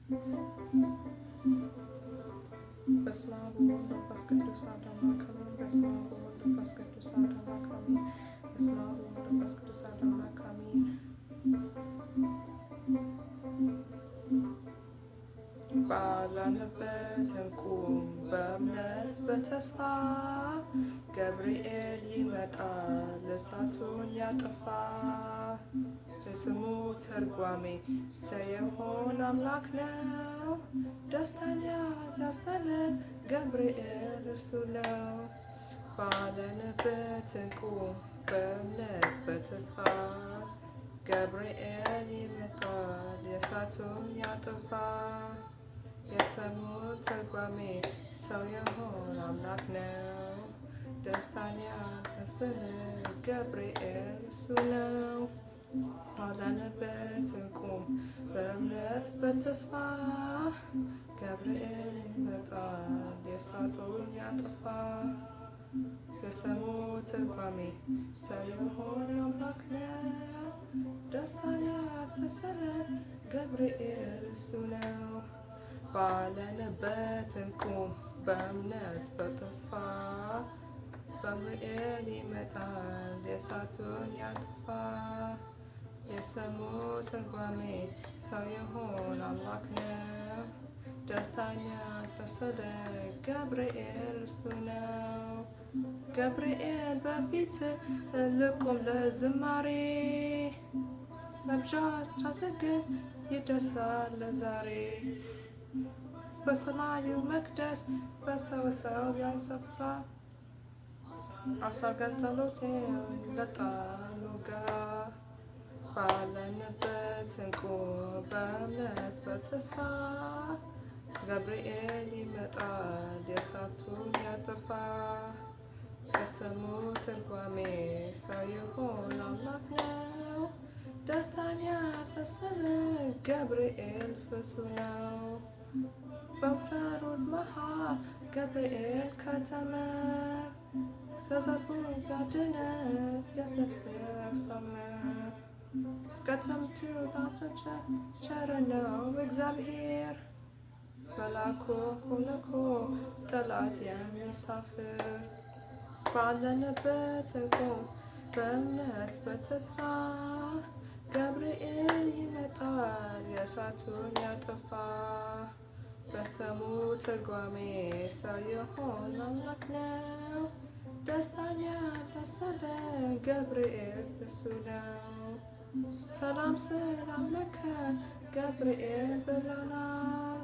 በስመ አብ ወወልድ ወመንፈስ ቅዱስ አሐዱ አምላክ አሜን። በስመ አብ ወወልድ ወመንፈስ ቅዱስ አሐዱ አምላክ አሜን። በስመ አብ ወወልድ ወመንፈስ ቅዱስ አሐዱ አምላክ አሜን። ባለንበት እንቁም በእምነት በተስፋ ገብርኤል ይመጣል እሳቱን ያጠፋ። የስሙ ትርጓሜ ሰው የሆነ አምላክ ነው። ደስታን ያላሰለን ገብርኤል እርሱ ነው። ባለንበት እንቁም በእምነት በተስፋ ገብርኤል ይመጣል የእሳቱን ያጠፋ። የስሙ ትርጓሜ ሰው የሆነ አምላክ ነው። ደስታን ያላሰለን ገብርኤል እርሱ ነው። ባለንበት እንቁም በእምነት በተስፋ ገብርኤል ይመጣል የእሳቱን ያጠፋ። የስሙ ትርጓሜ ሰው የሆነ አምላክ ነው። ደስታን ያላሰለን ገብርኤል እርሱ ነው። ባለንበት እንቁም በእምነት በተስፋ ገብርኤል ይመጣል የእሳቱን ያጠፋ። የስሙ ትርጓሜ ሰው የሆነ አምላክ ነው። ደስታን ያላሰለን ገብርኤል እርሱ ነው። ገብርኤል በፊት ልቁም ለዝማሬ መብዣዎች አሰግድ ይደርሳል ለዛሬ። በሰማዩ መቅደስ በሰው ያሰፋ አሳገንተሎቴ ለጣሉ ጋራ። ባለንበት እንቁም በእምነት በተስፋ ገብርኤል ይመጣል የእሳቱን ያጠፋ። የስሙ ትርጓሜ ሰው የሆነ አምላክ ነው። ደስታን ያላሰለን ገብርኤል እርሱ ነው። በፈሩት መሃል ገብርኤል ከተመ ሕዝቡን ያድነ ያስፈጸመ። ቀደምት አባቶች ቸር ነው እግዚአብሔር መላኩ ልኮ ጠላት የሚያሳፍር። ባለንበት እንቁም በእምነት በተስፋ ገብርኤል ይመጣል የእሳቱን ያጠፋ። በስሙ ትርጓሜ ሰው የሆነ አምላክ ነው። ደስታን ያላሰለን ገብርኤል እርሱ ነው። ሰላም ስላምለከ ገብርኤል ብሎናል።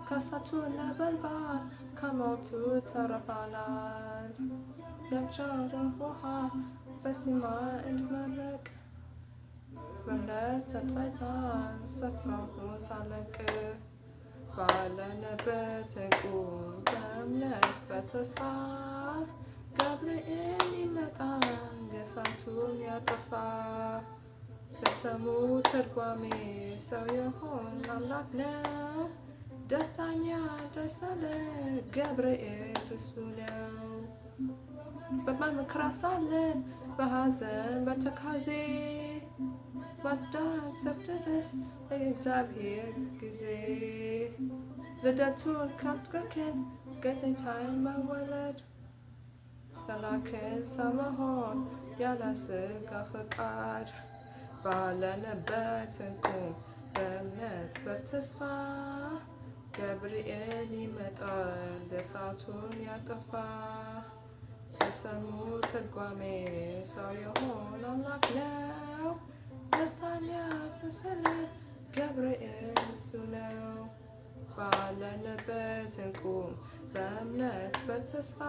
ከእሳቱ ነበልባል ከሞቱ ተርፈናል። የምድርን ውሃ በሲማ እንድመረቅ በእምነት ሰጠናል ስፍራውን ሳለቅ። ባለንበት እንቁም በእምነት በተስፋ ገብርኤል ይመጣል የእሳቱን ያጠፋ። የስሙ ትርጓሜ ሰው የሆነ አምላክ ነው። ደስታን ያላሰለን ገብርኤል እርሱ ነው። በመከራ ሳለን በሐዘን በትካዜ ባዳኝ ዘብደረስ የእግዚአብሔር ጊዜ። ልደቱን ካደረግን ጌታን መወለድ መላክን ሰው መሆን ያለ ሥጋ ፈቃድ። ባለንበት እንቁም በእምነት በተስፋ ገብርኤል ይመጣል እሳቱን ያጠፋ። የስሙ ትርጓሜ ሰው የሆነ አምላክ ነው። ደስታን ያላሰለን ገብርኤል እርሱ ነው። ባለንበት እንቁም በእምነት በተስፋ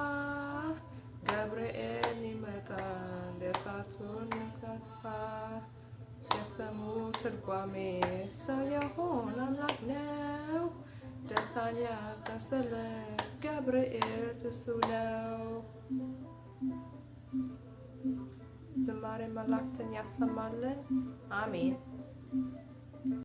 ገብርኤል ይመጣል የእሳቱን ያጠፋ። የስሙ ትርጓሜ ሰው የሆነ አምላክ ነው። ደስታን ያላሰለን ገብርኤል እርሱ ነው። ዝማሬ መላእክትን ያሰማልን። አሜን።